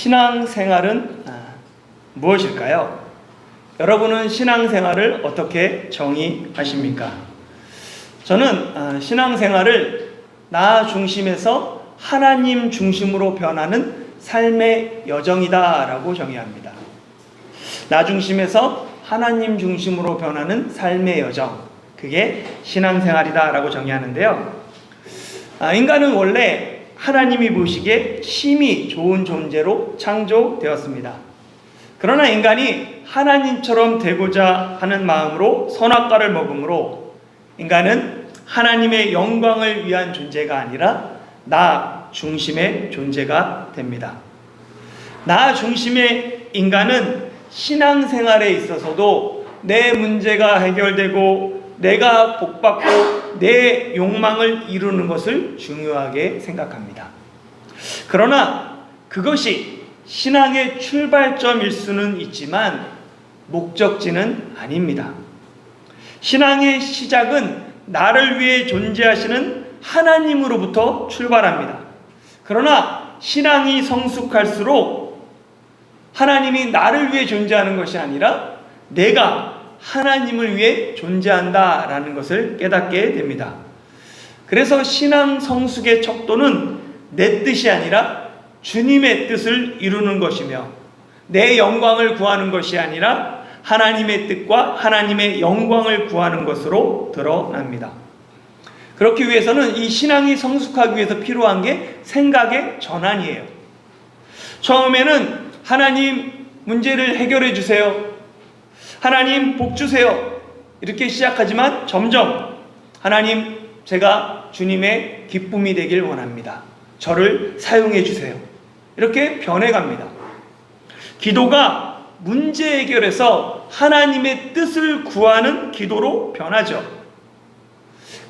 신앙생활은 무엇일까요? 여러분은 신앙생활을 어떻게 정의하십니까? 저는 신앙생활을 나 중심에서 하나님 중심으로 변하는 삶의 여정이다 라고 정의합니다. 나 중심에서 하나님 중심으로 변하는 삶의 여정, 그게 신앙생활이다 라고 정의하는데요. 인간은 원래 하나님이 보시기에 심히 좋은 존재로 창조되었습니다. 그러나 인간이 하나님처럼 되고자 하는 마음으로 선악과를 먹음으로 인간은 하나님의 영광을 위한 존재가 아니라 나 중심의 존재가 됩니다. 나 중심의 인간은 신앙생활에 있어서도 내 문제가 해결되고 내가 복받고 내 욕망을 이루는 것을 중요하게 생각합니다. 그러나 그것이 신앙의 출발점일 수는 있지만 목적지는 아닙니다. 신앙의 시작은 나를 위해 존재하시는 하나님으로부터 출발합니다. 그러나 신앙이 성숙할수록 하나님이 나를 위해 존재하는 것이 아니라 내가 하나님을 위해 존재한다라는 것을 깨닫게 됩니다. 그래서 신앙 성숙의 척도는 내 뜻이 아니라 주님의 뜻을 이루는 것이며 내 영광을 구하는 것이 아니라 하나님의 뜻과 하나님의 영광을 구하는 것으로 드러납니다. 그렇기 위해서는 이 신앙이 성숙하기 위해서 필요한 게 생각의 전환이에요. 처음에는 하나님 문제를 해결해 주세요. 하나님 복 주세요. 이렇게 시작하지만 점점 하나님 제가 주님의 기쁨이 되길 원합니다. 저를 사용해 주세요. 이렇게 변해갑니다. 기도가 문제 해결에서 하나님의 뜻을 구하는 기도로 변하죠.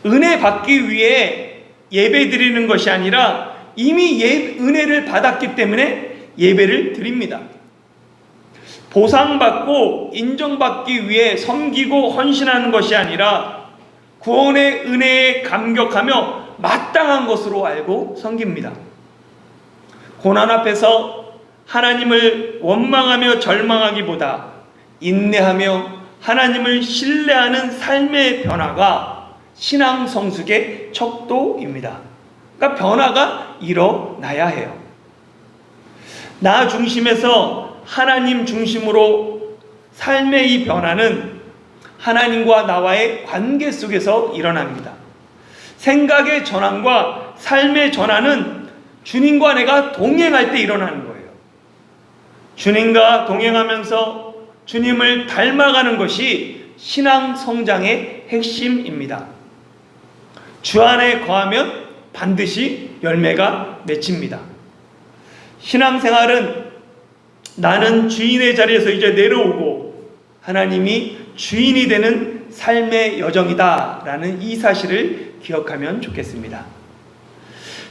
은혜 받기 위해 예배 드리는 것이 아니라 이미 은혜를 받았기 때문에 예배를 드립니다. 보상받고 인정받기 위해 섬기고 헌신하는 것이 아니라 구원의 은혜에 감격하며 마땅한 것으로 알고 섬깁니다. 고난 앞에서 하나님을 원망하며 절망하기보다 인내하며 하나님을 신뢰하는 삶의 변화가 신앙 성숙의 척도입니다. 그러니까 변화가 일어나야 해요. 나 중심에서 하나님 중심으로 삶의 이 변화는 하나님과 나와의 관계 속에서 일어납니다. 생각의 전환과 삶의 전환은 주님과 내가 동행할 때 일어나는 거예요. 주님과 동행하면서 주님을 닮아가는 것이 신앙 성장의 핵심입니다. 주 안에 거하면 반드시 열매가 맺힙니다. 신앙생활은 나는 주인의 자리에서 이제 내려오고 하나님이 주인이 되는 삶의 여정이다 라는 이 사실을 기억하면 좋겠습니다.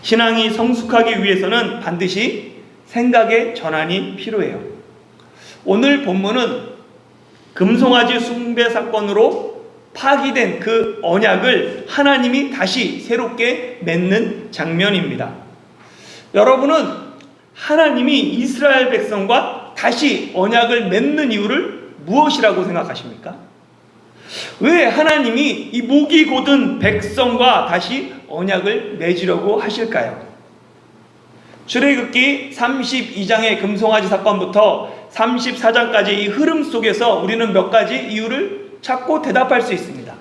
신앙이 성숙하기 위해서는 반드시 생각의 전환이 필요해요. 오늘 본문은 금송아지 숭배 사건으로 파기된 그 언약을 하나님이 다시 새롭게 맺는 장면입니다. 여러분은 하나님이 이스라엘 백성과 다시 언약을 맺는 이유를 무엇이라고 생각하십니까? 왜 하나님이 이 목이 곧은 백성과 다시 언약을 맺으려고 하실까요? 출애굽기 32장의 금송아지 사건부터 34장까지 이 흐름 속에서 우리는 몇 가지 이유를 찾고 대답할 수 있습니다.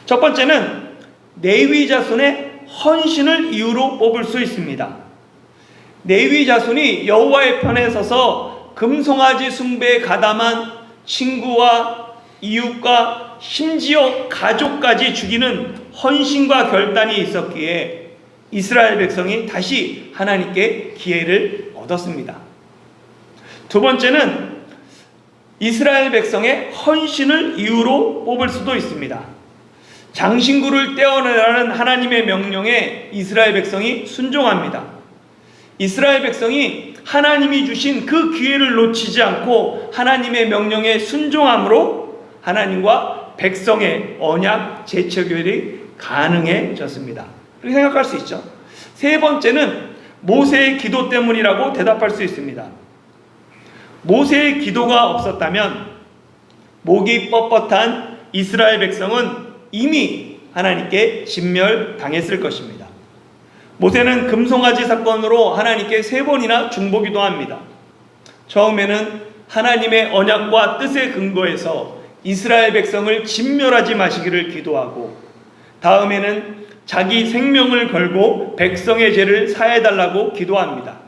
첫 번째는 레위 자손의 헌신을 이유로 뽑을 수 있습니다. 레위 자손이 여호와의 편에 서서 금송아지 숭배에 가담한 친구와 이웃과 심지어 가족까지 죽이는 헌신과 결단이 있었기에 이스라엘 백성이 다시 하나님께 기회를 얻었습니다. 두 번째는 이스라엘 백성의 헌신을 이유로 뽑을 수도 있습니다. 장신구를 떼어내라는 하나님의 명령에 이스라엘 백성이 순종합니다. 이스라엘 백성이 하나님이 주신 그 기회를 놓치지 않고 하나님의 명령에 순종함으로 하나님과 백성의 언약 재체결이 가능해졌습니다. 그렇게 생각할 수 있죠. 세 번째는 모세의 기도 때문이라고 대답할 수 있습니다. 모세의 기도가 없었다면 목이 뻣뻣한 이스라엘 백성은 이미 하나님께 진멸당했을 것입니다. 모세는 금송아지 사건으로 하나님께 3번이나 중보기도합니다. 처음에는 하나님의 언약과 뜻에 근거해서 이스라엘 백성을 진멸하지 마시기를 기도하고, 다음에는 자기 생명을 걸고 백성의 죄를 사해달라고 기도합니다.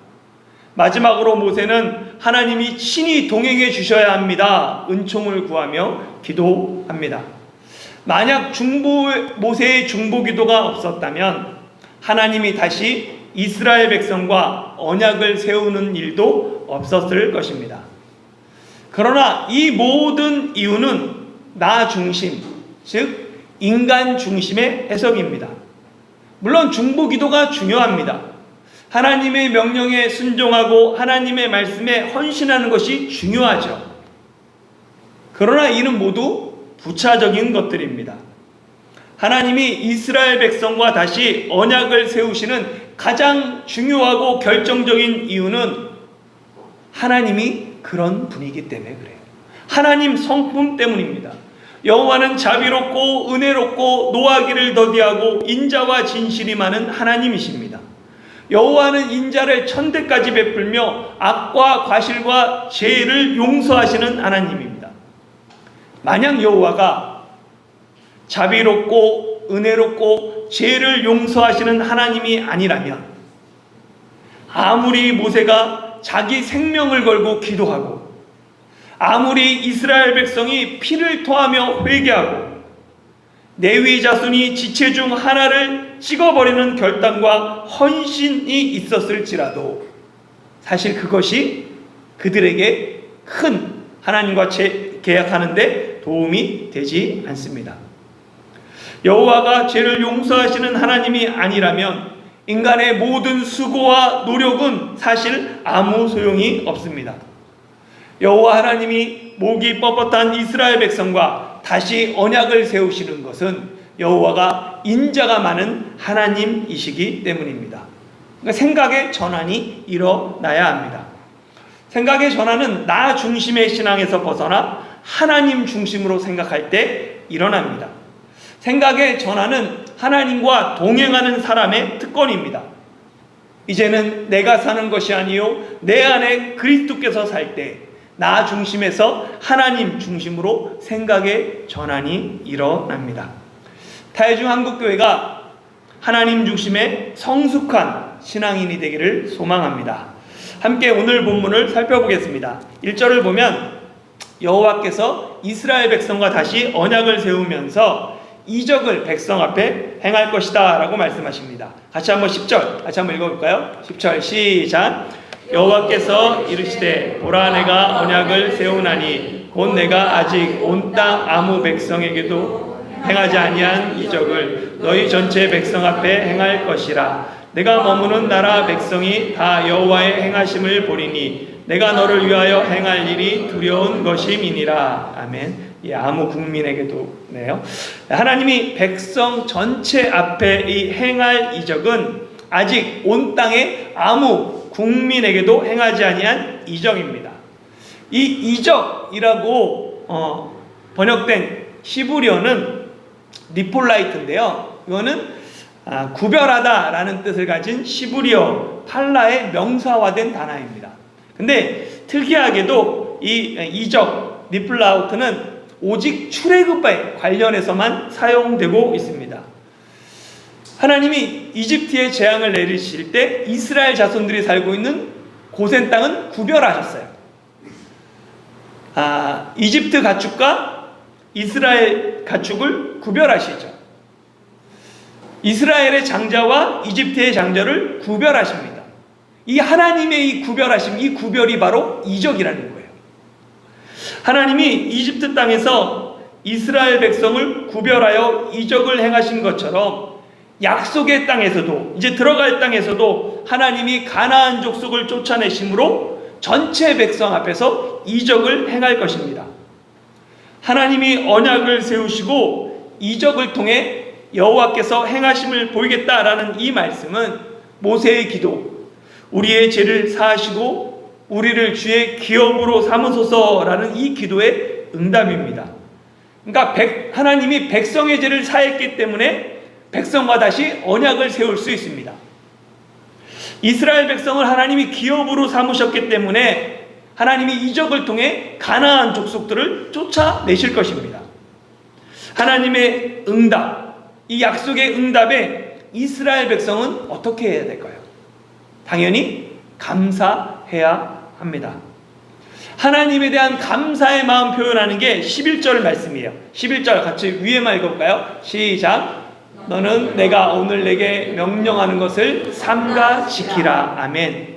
마지막으로 모세는 하나님이 친히 동행해 주셔야 합니다. 은총을 구하며 기도합니다. 만약 모세의 중보기도가 없었다면 하나님이 다시 이스라엘 백성과 언약을 세우는 일도 없었을 것입니다. 그러나 이 모든 이유는 나 중심, 즉 인간 중심의 해석입니다. 물론 중보기도가 중요합니다. 하나님의 명령에 순종하고 하나님의 말씀에 헌신하는 것이 중요하죠. 그러나 이는 모두 부차적인 것들입니다. 하나님이 이스라엘 백성과 다시 언약을 세우시는 가장 중요하고 결정적인 이유는 하나님이 그런 분이기 때문에 그래요. 하나님 성품 때문입니다. 여호와는 자비롭고 은혜롭고 노하기를 더디하고 인자와 진실이 많은 하나님이십니다. 여호와는 인자를 천대까지 베풀며 악과 과실과 죄를 용서하시는 하나님입니다. 만약 여호와가 자비롭고 은혜롭고 죄를 용서하시는 하나님이 아니라면 아무리 모세가 자기 생명을 걸고 기도하고 아무리 이스라엘 백성이 피를 토하며 회개하고 레위 자손이 지체 중 하나를 찍어버리는 결단과 헌신이 있었을지라도 사실 그것이 그들에게 큰 하나님과 계약하는데 도움이 되지 않습니다. 여호와가 죄를 용서하시는 하나님이 아니라면 인간의 모든 수고와 노력은 사실 아무 소용이 없습니다. 여호와 하나님이 목이 뻣뻣한 이스라엘 백성과 다시 언약을 세우시는 것은 여호와가 인자가 많은 하나님이시기 때문입니다. 그러니까 생각의 전환이 일어나야 합니다. 생각의 전환은 나 중심의 신앙에서 벗어나 하나님 중심으로 생각할 때 일어납니다. 생각의 전환은 하나님과 동행하는 사람의 특권입니다. 이제는 내가 사는 것이 아니요 내 안에 그리스도께서 살 때 나 중심에서 하나님 중심으로 생각의 전환이 일어납니다. 타이중 한국교회가 하나님 중심의 성숙한 신앙인이 되기를 소망합니다. 함께 오늘 본문을 살펴보겠습니다. 1절을 보면 여호와께서 이스라엘 백성과 다시 언약을 세우면서 이적을 백성 앞에 행할 것이다 라고 말씀하십니다. 같이 한번 10절 같이 한번 읽어볼까요? 10절 시작. 여호와께서 이르시되 보라 내가 언약을 세우나니 곧 내가 아직 온 땅 아무 백성에게도 행하지 아니한 이적을 너희 전체 백성 앞에 행할 것이라. 내가 머무는 나라 백성이 다 여호와의 행하심을 보리니 내가 너를 위하여 행할 일이 두려운 것임이니라. 아멘. 아무 국민에게도 네요. 하나님이 백성 전체 앞에 이 행할 이적은 아직 온 땅에 아무 국민에게도 행하지 아니한 이적입니다. 이 이적이라고 번역된 히브리어는 니폴라이트인데요. 이거는 구별하다라는 뜻을 가진 히브리어 팔라의 명사화된 단어입니다. 근데 특이하게도 이 이적 니플라우트는 오직 출애굽에 관련해서만 사용되고 있습니다. 하나님이 이집트에 재앙을 내리실 때 이스라엘 자손들이 살고 있는 고센 땅은 구별하셨어요. 이집트 가축과 이스라엘 가축을 구별하시죠. 이스라엘의 장자와 이집트의 장자를 구별하십니다. 이 하나님의 이 구별하심, 이 구별이 바로 이적이라는 거예요. 하나님이 이집트 땅에서 이스라엘 백성을 구별하여 이적을 행하신 것처럼 약속의 땅에서도 이제 들어갈 땅에서도 하나님이 가나안 족속을 쫓아내심으로 전체 백성 앞에서 이적을 행할 것입니다. 하나님이 언약을 세우시고 이적을 통해 여호와께서 행하심을 보이겠다라는 이 말씀은 모세의 기도, 우리의 죄를 사하시고 우리를 주의 기업으로 삼으소서라는 이 기도의 응답입니다. 그러니까 하나님이 백성의 죄를 사했기 때문에 백성과 다시 언약을 세울 수 있습니다. 이스라엘 백성을 하나님이 기업으로 삼으셨기 때문에 하나님이 이적을 통해 가나안 족속들을 쫓아내실 것입니다. 하나님의 응답, 이 약속의 응답에 이스라엘 백성은 어떻게 해야 될까요? 당연히 감사해야 합니다. 하나님에 대한 감사의 마음 표현하는 게 11절 말씀이에요. 11절 같이 위에만 읽어볼까요? 시작. 너는 내가 오늘 내게 명령하는 것을 삼가 지키라. 아멘.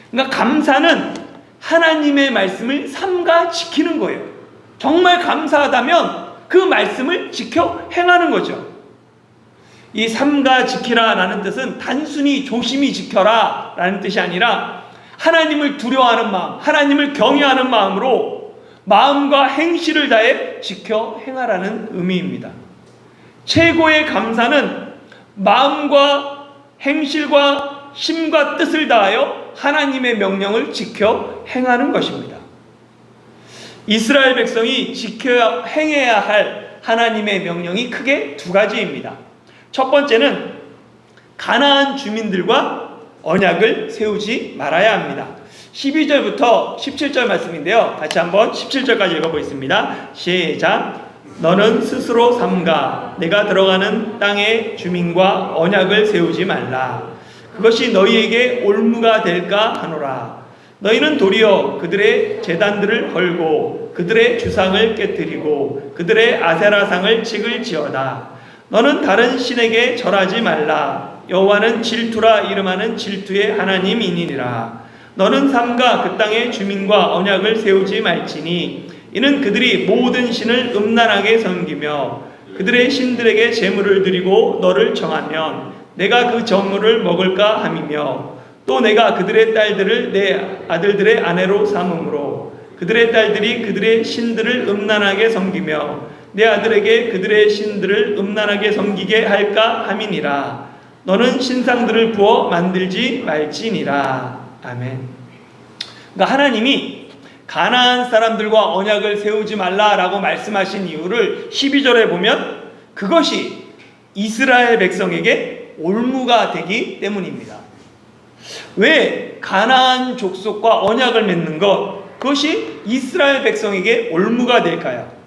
그러니까 감사는 하나님의 말씀을 삼가 지키는 거예요. 정말 감사하다면 그 말씀을 지켜 행하는 거죠. 이 삼가 지키라 라는 뜻은 단순히 조심히 지켜라 라는 뜻이 아니라 하나님을 두려워하는 마음, 하나님을 경외하는 마음으로 마음과 행실을 다해 지켜 행하라는 의미입니다. 최고의 감사는 마음과 행실과 심과 뜻을 다하여 하나님의 명령을 지켜 행하는 것입니다. 이스라엘 백성이 지켜 행해야 할 하나님의 명령이 크게 두 가지입니다. 첫 번째는 가나안 주민들과 언약을 세우지 말아야 합니다. 12절부터 17절 말씀인데요. 같이 한번 17절까지 읽어보겠습니다. 시작. 너는 스스로 삼가 내가 들어가는 땅의 주민과 언약을 세우지 말라. 그것이 너희에게 올무가 될까 하노라. 너희는 도리어 그들의 제단들을 헐고 그들의 주상을 깨뜨리고 그들의 아세라상을 찍을지어다. 너는 다른 신에게 절하지 말라. 여호와는 질투라 이름하는 질투의 하나님이니라. 너는 삼가 그 땅의 주민과 언약을 세우지 말지니 이는 그들이 모든 신을 음란하게 섬기며 그들의 신들에게 제물을 드리고 너를 정하면 내가 그 제물을 먹을까 함이며 또 내가 그들의 딸들을 내 아들들의 아내로 삼음으로 그들의 딸들이 그들의 신들을 음란하게 섬기며 내 아들에게 그들의 신들을 음란하게 섬기게 할까 함이니라. 너는 신상들을 부어 만들지 말지니라. 아멘. 그러니까 하나님이 가나안 사람들과 언약을 세우지 말라라고 말씀하신 이유를 12절에 보면 그것이 이스라엘 백성에게 올무가 되기 때문입니다. 왜 가나안 족속과 언약을 맺는 것, 그것이 이스라엘 백성에게 올무가 될까요?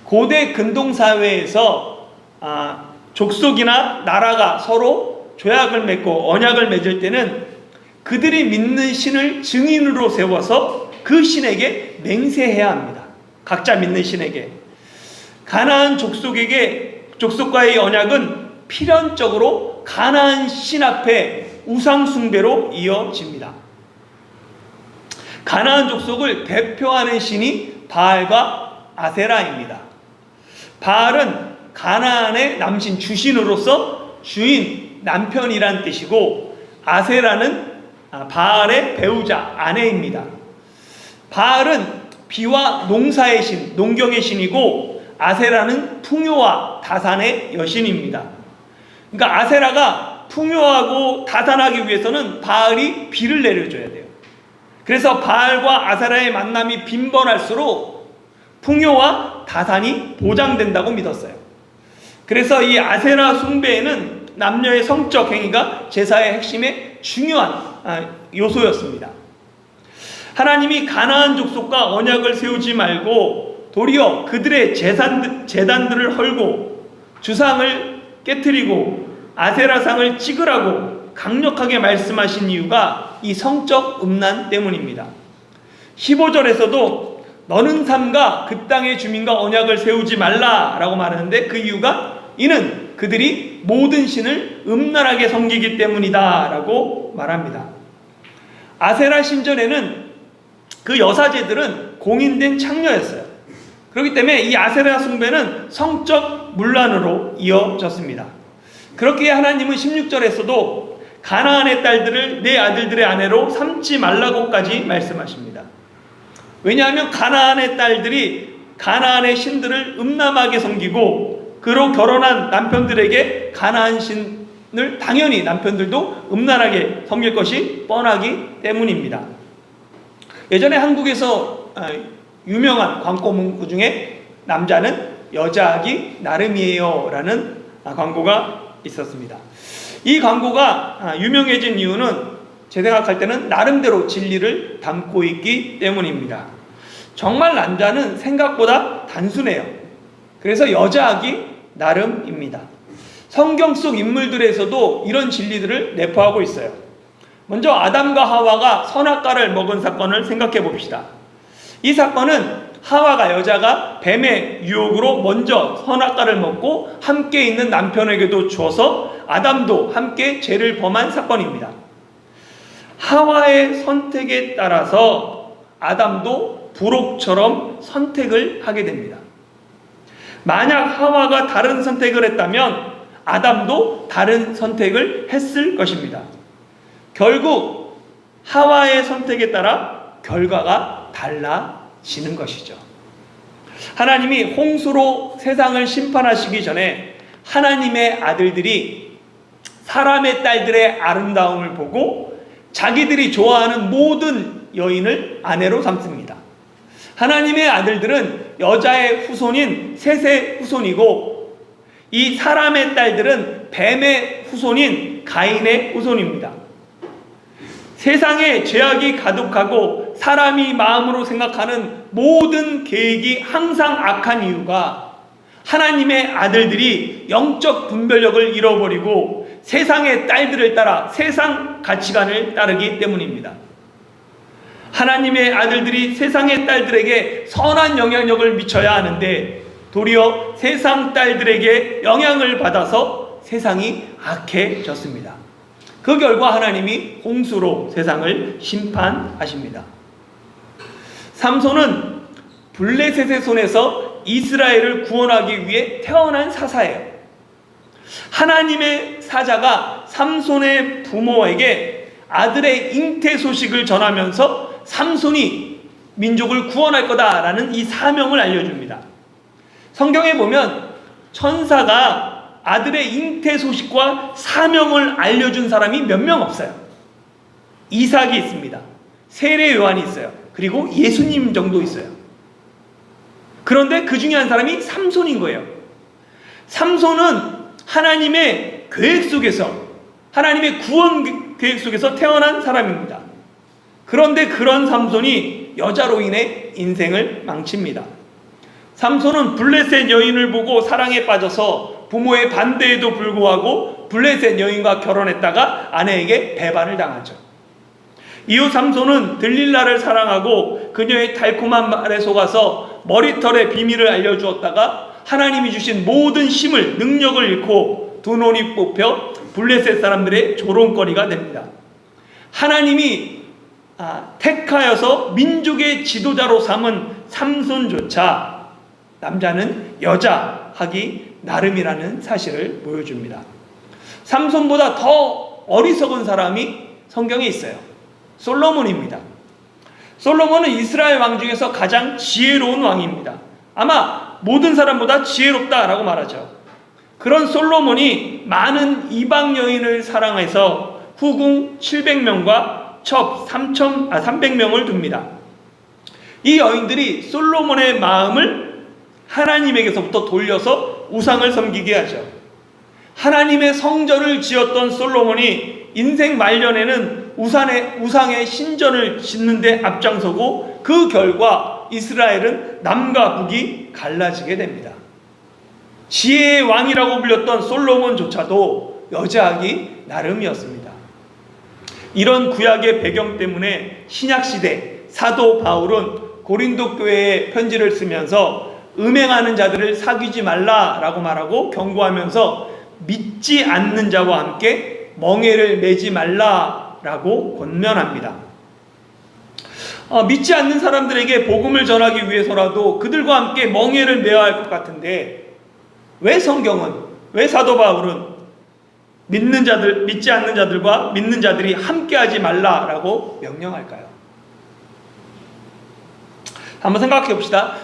고대 근동사회에서 족속이나 나라가 서로 조약을 맺고 언약을 맺을 때는 그들이 믿는 신을 증인으로 세워서 그 신에게 맹세해야 합니다. 각자 믿는 신에게. 가나안 족속과의 언약은 필연적으로 가나안 신 앞에 우상 숭배로 이어집니다. 가나안 족속을 대표하는 신이 바알과 아세라입니다. 바알은 가나안의 남신 주신으로서 주인, 남편이란 뜻이고 아세라는 바알의 배우자, 아내입니다. 바알은 비와 농사의 신, 농경의 신이고 아세라는 풍요와 다산의 여신입니다. 그러니까 아세라가 풍요하고 다산하기 위해서는 바알이 비를 내려줘야 돼요. 그래서 바알과 아세라의 만남이 빈번할수록 풍요와 다산이 보장된다고 믿었어요. 그래서 이 아세라 숭배에는 남녀의 성적 행위가 제사의 핵심의 중요한 요소였습니다. 하나님이 가나안 족속과 언약을 세우지 말고 도리어 그들의 제단들을 헐고 주상을 깨뜨리고 아세라상을 찍으라고 강력하게 말씀하신 이유가 이 성적 음란 때문입니다. 15절에서도 너는 삼가 그 땅의 주민과 언약을 세우지 말라라고 말하는데 그 이유가 이는 그들이 모든 신을 음란하게 섬기기 때문이다 라고 말합니다. 아세라 신전에는 그 여사제들은 공인된 창녀였어요. 그렇기 때문에 이 아세라 숭배는 성적 문란으로 이어졌습니다. 그렇기에 하나님은 16절에서도 가나안의 딸들을 내 아들들의 아내로 삼지 말라고까지 말씀하십니다. 왜냐하면 가나안의 딸들이 가나안의 신들을 음란하게 섬기고 그로 결혼한 남편들에게 가나안 신을 당연히 남편들도 음란하게 섬길 것이 뻔하기 때문입니다. 예전에 한국에서 유명한 광고 문구 중에 남자는 여자하기 나름이에요 라는 광고가 있었습니다. 이 광고가 유명해진 이유는 제 생각할 때는 나름대로 진리를 담고 있기 때문입니다. 정말 남자는 생각보다 단순해요. 그래서 여자하기 나름입니다. 성경 속 인물들에서도 이런 진리들을 내포하고 있어요. 먼저 아담과 하와가 선악과를 먹은 사건을 생각해 봅시다. 이 사건은 하와가, 여자가 뱀의 유혹으로 먼저 선악과를 먹고 함께 있는 남편에게도 주어서 아담도 함께 죄를 범한 사건입니다. 하와의 선택에 따라서 아담도 부록처럼 선택을 하게 됩니다. 만약 하와가 다른 선택을 했다면 아담도 다른 선택을 했을 것입니다. 결국 하와의 선택에 따라 결과가 달라지는 것이죠. 하나님이 홍수로 세상을 심판하시기 전에 하나님의 아들들이 사람의 딸들의 아름다움을 보고 자기들이 좋아하는 모든 여인을 아내로 삼습니다. 하나님의 아들들은 여자의 후손인 셋의 후손이고 이 사람의 딸들은 뱀의 후손인 가인의 후손입니다. 세상에 죄악이 가득하고 사람이 마음으로 생각하는 모든 계획이 항상 악한 이유가 하나님의 아들들이 영적 분별력을 잃어버리고 세상의 딸들을 따라 세상 가치관을 따르기 때문입니다. 하나님의 아들들이 세상의 딸들에게 선한 영향력을 미쳐야 하는데 도리어 세상 딸들에게 영향을 받아서 세상이 악해졌습니다. 그 결과 하나님이 홍수로 세상을 심판하십니다. 삼손은 블레셋의 손에서 이스라엘을 구원하기 위해 태어난 사사예요. 하나님의 사자가 삼손의 부모에게 아들의 잉태 소식을 전하면서 삼손이 민족을 구원할 거다라는 이 사명을 알려줍니다. 성경에 보면 천사가 아들의 잉태 소식과 사명을 알려준 사람이 몇 명 없어요. 이삭이 있습니다. 세례 요한이 있어요. 그리고 예수님 정도 있어요. 그런데 그 중에 한 사람이 삼손인 거예요. 삼손은 하나님의 계획 속에서, 하나님의 구원 계획 속에서 태어난 사람입니다. 그런데 그런 삼손이 여자로 인해 인생을 망칩니다. 삼손은 블레셋 여인을 보고 사랑에 빠져서 부모의 반대에도 불구하고 블레셋 여인과 결혼했다가 아내에게 배반을 당하죠. 이후 삼손은 들릴라를 사랑하고 그녀의 달콤한 말에 속아서 머리털의 비밀을 알려주었다가 하나님이 주신 모든 힘을, 능력을 잃고 두 눈이 뽑혀 블레셋 사람들의 조롱거리가 됩니다. 하나님이 택하여서 민족의 지도자로 삼은 삼손조차 남자는 여자하기 나름이라는 사실을 보여줍니다. 삼손보다 더 어리석은 사람이 성경에 있어요. 솔로몬입니다. 솔로몬은 이스라엘 왕 중에서 가장 지혜로운 왕입니다. 아마 모든 사람보다 지혜롭다라고 말하죠. 그런 솔로몬이 많은 이방 여인을 사랑해서 후궁 700명과 첩 300명을 둡니다. 이 여인들이 솔로몬의 마음을 하나님에게서부터 돌려서 우상을 섬기게 하죠. 하나님의 성전을 지었던 솔로몬이 인생 말년에는 우상의 신전을 짓는 데 앞장서고 그 결과 이스라엘은 남과 북이 갈라지게 됩니다. 지혜의 왕이라고 불렸던 솔로몬조차도 여자하기 나름이었습니다. 이런 구약의 배경 때문에 신약시대 사도 바울은 고린도 교회에 편지를 쓰면서 음행하는 자들을 사귀지 말라라고 말하고 경고하면서 믿지 않는 자와 함께 멍에를 매지 말라라고 권면합니다. 믿지 않는 사람들에게 복음을 전하기 위해서라도 그들과 함께 멍에를 매야 할 것 같은데 왜 성경은, 왜 사도 바울은 믿지 않는 자들과 믿는 자들이 함께하지 말라라고 명령할까요? 한번 생각해 봅시다.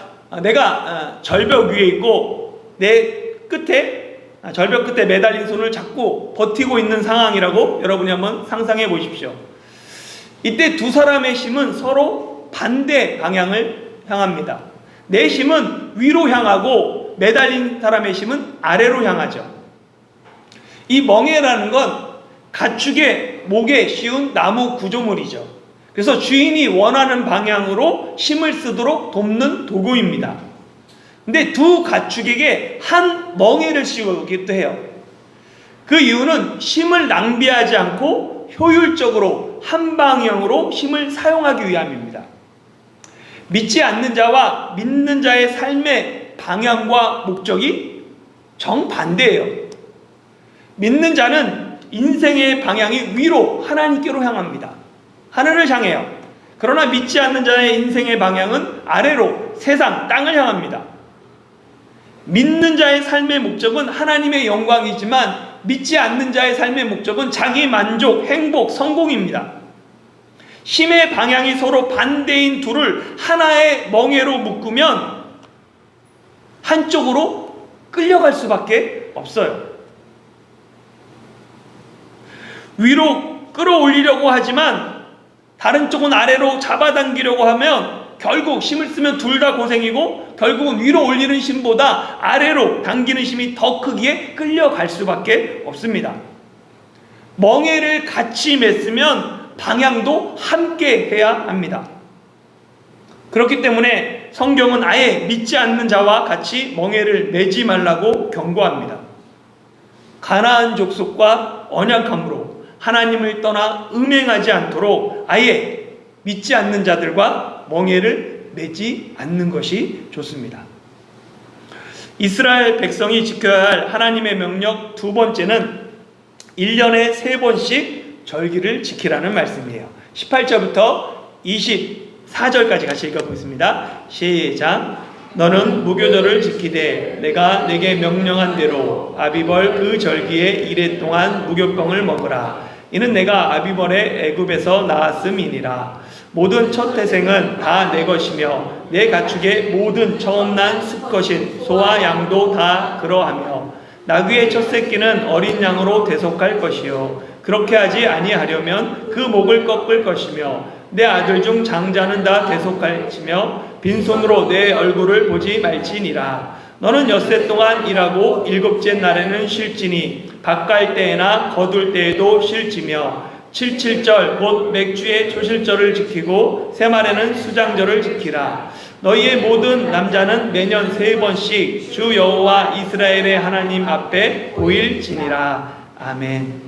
내가 절벽 위에 있고 내 끝에 절벽 끝에 매달린 손을 잡고 버티고 있는 상황이라고 여러분이 한번 상상해 보십시오. 이때 두 사람의 힘은 서로 반대 방향을 향합니다. 내 힘은 위로 향하고 매달린 사람의 힘은 아래로 향하죠. 이 멍에라는 건 가축의 목에 씌운 나무 구조물이죠. 그래서 주인이 원하는 방향으로 힘을 쓰도록 돕는 도구입니다. 근데 두 가축에게 한 멍에를 씌우기도 해요. 그 이유는 힘을 낭비하지 않고 효율적으로 한 방향으로 힘을 사용하기 위함입니다. 믿지 않는 자와 믿는 자의 삶의 방향과 목적이 정반대예요. 믿는 자는 인생의 방향이 위로 하나님께로 향합니다. 하늘을 향해요. 그러나 믿지 않는 자의 인생의 방향은 아래로 세상, 땅을 향합니다. 믿는 자의 삶의 목적은 하나님의 영광이지만 믿지 않는 자의 삶의 목적은 자기 만족, 행복, 성공입니다. 힘의 방향이 서로 반대인 둘을 하나의 멍에로 묶으면 한쪽으로 끌려갈 수밖에 없어요. 위로 끌어올리려고 하지만 다른 쪽은 아래로 잡아당기려고 하면 결국 힘을 쓰면 둘 다 고생이고 결국은 위로 올리는 힘보다 아래로 당기는 힘이 더 크기에 끌려갈 수밖에 없습니다. 멍에를 같이 맸으면 방향도 함께 해야 합니다. 그렇기 때문에 성경은 아예 믿지 않는 자와 같이 멍에를 매지 말라고 경고합니다. 가나안 족속과 언약함으로 하나님을 떠나 음행하지 않도록 아예 믿지 않는 자들과 멍에를 매지 않는 것이 좋습니다. 이스라엘 백성이 지켜야 할 하나님의 명령 두 번째는 1년에 3번씩 절기를 지키라는 말씀이에요. 18절부터 24절까지 같이 읽어보겠습니다. 시작. 너는 무교절을 지키되 내가 내게 명령한 대로 아비벌 그 절기에 이래 동안 무교병을 먹으라. 이는 내가 아비벌의 애굽에서 나았음이니라. 모든 첫 태생은 다 내 것이며 내 가축의 모든 처음 난 수컷인 소와 양도 다 그러하며 나귀의 첫 새끼는 어린 양으로 대속할 것이요 그렇게 하지 아니하려면 그 목을 꺾을 것이며 내 아들 중 장자는 다 대속할지며 빈손으로 내 얼굴을 보지 말지니라. 너는 엿새 동안 일하고 일곱째 날에는 쉴지니 밭갈 때에나 거둘 때에도 쉴지며 77절 곧 맥주의 초실절을 지키고 새말에는 수장절을 지키라. 너희의 모든 남자는 매년 3번씩 주 여호와 이스라엘의 하나님 앞에 보일지니라. 아멘.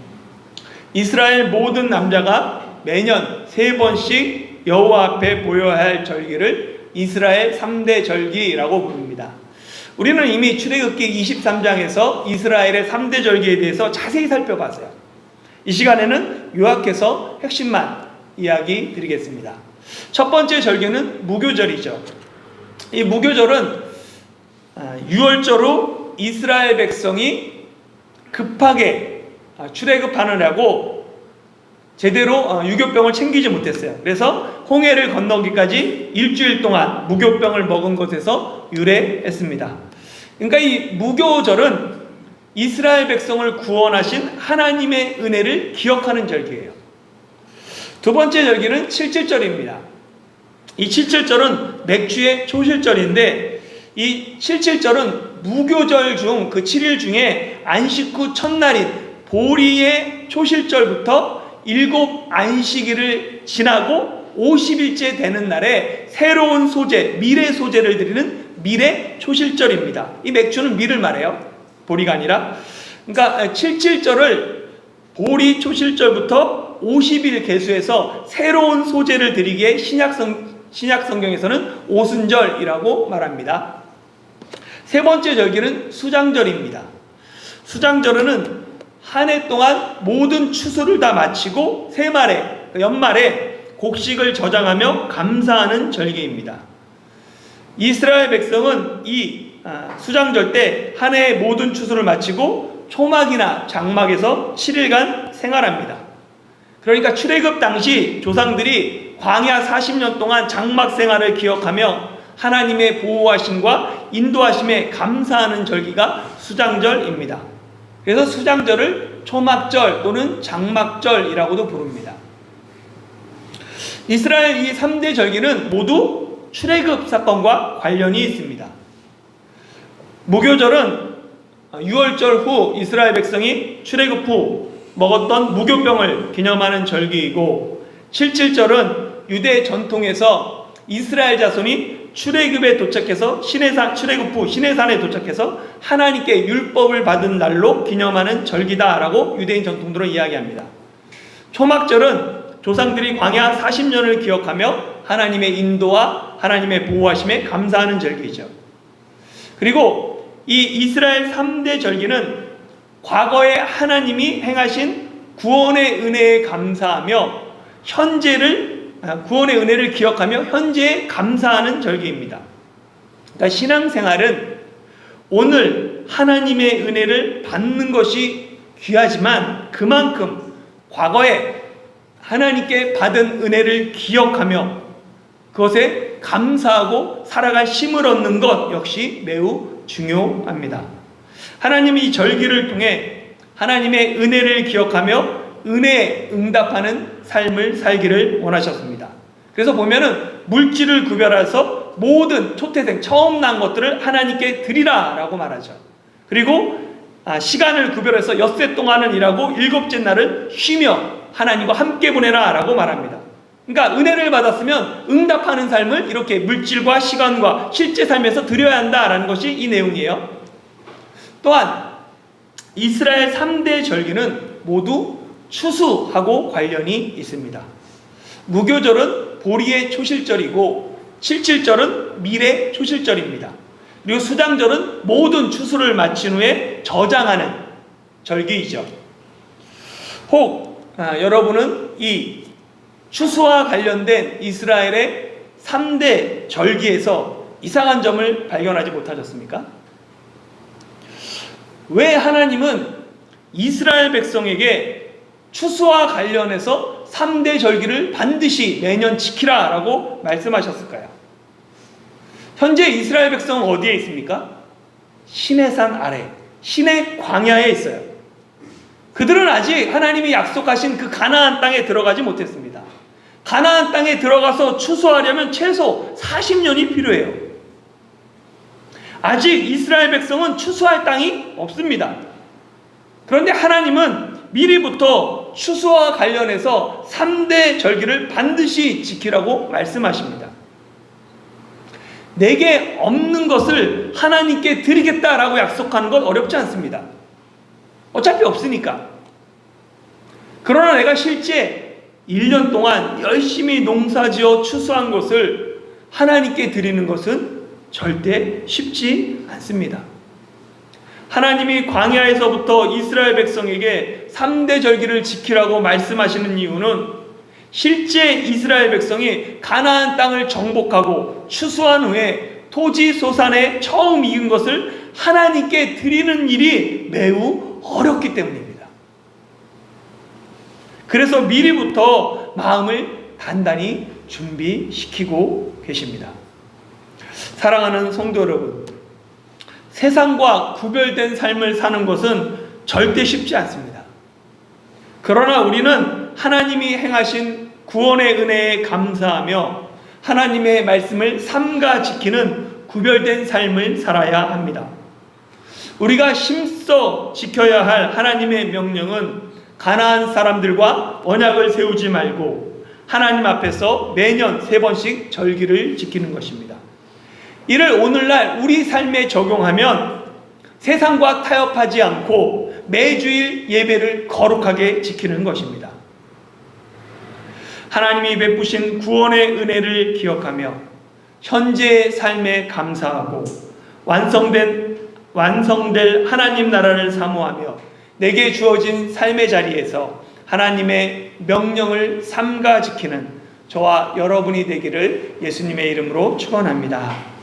이스라엘 모든 남자가 매년 3번씩 여호와 앞에 보여야 할 절기를 이스라엘 3대 절기라고 부릅니다. 우리는 이미 출애굽기 23장에서 이스라엘의 3대 절기에 대해서 자세히 살펴봤어요. 이 시간에는 요약해서 핵심만 이야기 드리겠습니다. 첫 번째 절기는 무교절이죠. 이 무교절은 유월절로 이스라엘 백성이 급하게 출애굽하느라고 제대로 유교병을 챙기지 못했어요. 그래서 홍해를 건너기까지 일주일 동안 무교병을 먹은 것에서 유래했습니다. 그러니까 이 무교절은 이스라엘 백성을 구원하신 하나님의 은혜를 기억하는 절기예요. 두 번째 절기는 칠칠절입니다. 이 칠칠절은 맥주의 초실절인데 이 칠칠절은 무교절 중 그 7일 중에 안식 후 첫날인 보리의 초실절부터 7 안식일을 지나고 50일째 되는 날에 새로운 소재, 밀의 소재를 드리는 밀의 초실절입니다. 이 맥주는 밀을 말해요. 보리가 아니라. 그러니까 77절을 보리 초실절부터 50일 계수해서 새로운 소재를 드리기에 신약 성경에서는 오순절이라고 말합니다. 세 번째 절기는 수장절입니다. 수장절은 한 해 동안 모든 추수를 다 마치고 새말에, 연말에 곡식을 저장하며 감사하는 절기입니다. 이스라엘 백성은 이 수장절 때 한 해의 모든 추수를 마치고 초막이나 장막에서 7일간 생활합니다. 그러니까 출애굽 당시 조상들이 광야 40년 동안 장막 생활을 기억하며 하나님의 보호하심과 인도하심에 감사하는 절기가 수장절입니다. 그래서 수장절을 초막절 또는 장막절이라고도 부릅니다. 이스라엘 이 3대 절기는 모두 출애굽 사건과 관련이 있습니다. 무교절은 6월절 후 이스라엘 백성이 출애굽 후 먹었던 무교병을 기념하는 절기이고, 77절은 유대 전통에서 이스라엘 자손이 출애굽에 도착해서 출애굽 후 시내산에 도착해서 하나님께 율법을 받은 날로 기념하는 절기다라고 유대인 전통들은 이야기합니다. 초막절은 조상들이 광야 40년을 기억하며 하나님의 인도와 하나님의 보호하심에 감사하는 절기이죠. 그리고 이 이스라엘 3대 절기는 과거에 하나님이 행하신 구원의 은혜에 감사하며 구원의 은혜를 기억하며 현재에 감사하는 절기입니다. 그러니까 신앙생활은 오늘 하나님의 은혜를 받는 것이 귀하지만 그만큼 과거에 하나님께 받은 은혜를 기억하며 그것에 감사하고 살아갈 힘을 얻는 것 역시 매우 중요합니다. 하나님이 이 절기를 통해 하나님의 은혜를 기억하며 은혜에 응답하는 삶을 살기를 원하셨습니다. 그래서 보면은 물질을 구별해서 모든 초태생 처음 난 것들을 하나님께 드리라 라고 말하죠. 그리고 시간을 구별해서 엿새 동안은 일하고 일곱째 날은 쉬며 하나님과 함께 보내라 라고 말합니다. 그러니까 은혜를 받았으면 응답하는 삶을 이렇게 물질과 시간과 실제 삶에서 드려야 한다라는 것이 이 내용이에요. 또한 이스라엘 3대 절기는 모두 추수하고 관련이 있습니다. 무교절은 보리의 초실절이고 77절은 밀의 초실절입니다. 그리고 수장절은 모든 추수를 마친 후에 저장하는 절기이죠. 혹 여러분은 이 추수와 관련된 이스라엘의 3대 절기에서 이상한 점을 발견하지 못하셨습니까? 왜 하나님은 이스라엘 백성에게 추수와 관련해서 3대 절기를 반드시 매년 지키라 라고 말씀하셨을까요? 현재 이스라엘 백성은 어디에 있습니까? 시내산 아래, 시내 광야에 있어요. 그들은 아직 하나님이 약속하신 그 가나안 땅에 들어가지 못했습니다. 가나안 땅에 들어가서 추수하려면 최소 40년이 필요해요. 아직 이스라엘 백성은 추수할 땅이 없습니다. 그런데 하나님은 미리부터 추수와 관련해서 3대 절기를 반드시 지키라고 말씀하십니다. 내게 없는 것을 하나님께 드리겠다라고 약속하는 건 어렵지 않습니다. 어차피 없으니까. 그러나 내가 실제 1년 동안 열심히 농사지어 추수한 것을 하나님께 드리는 것은 절대 쉽지 않습니다. 하나님이 광야에서부터 이스라엘 백성에게 3대 절기를 지키라고 말씀하시는 이유는 실제 이스라엘 백성이 가나안 땅을 정복하고 추수한 후에 토지 소산에 처음 익은 것을 하나님께 드리는 일이 매우 어렵기 때문입니다. 그래서 미리부터 마음을 단단히 준비시키고 계십니다. 사랑하는 성도 여러분, 세상과 구별된 삶을 사는 것은 절대 쉽지 않습니다. 그러나 우리는 하나님이 행하신 구원의 은혜에 감사하며 하나님의 말씀을 삼가 지키는 구별된 삶을 살아야 합니다. 우리가 힘써 지켜야 할 하나님의 명령은 가나안 사람들과 언약을 세우지 말고 하나님 앞에서 매년 3번씩 절기를 지키는 것입니다. 이를 오늘날 우리 삶에 적용하면 세상과 타협하지 않고 매주일 예배를 거룩하게 지키는 것입니다. 하나님이 베푸신 구원의 은혜를 기억하며 현재의 삶에 감사하고 완성될 하나님 나라를 사모하며 내게 주어진 삶의 자리에서 하나님의 명령을 삼가 지키는 저와 여러분이 되기를 예수님의 이름으로 축원합니다.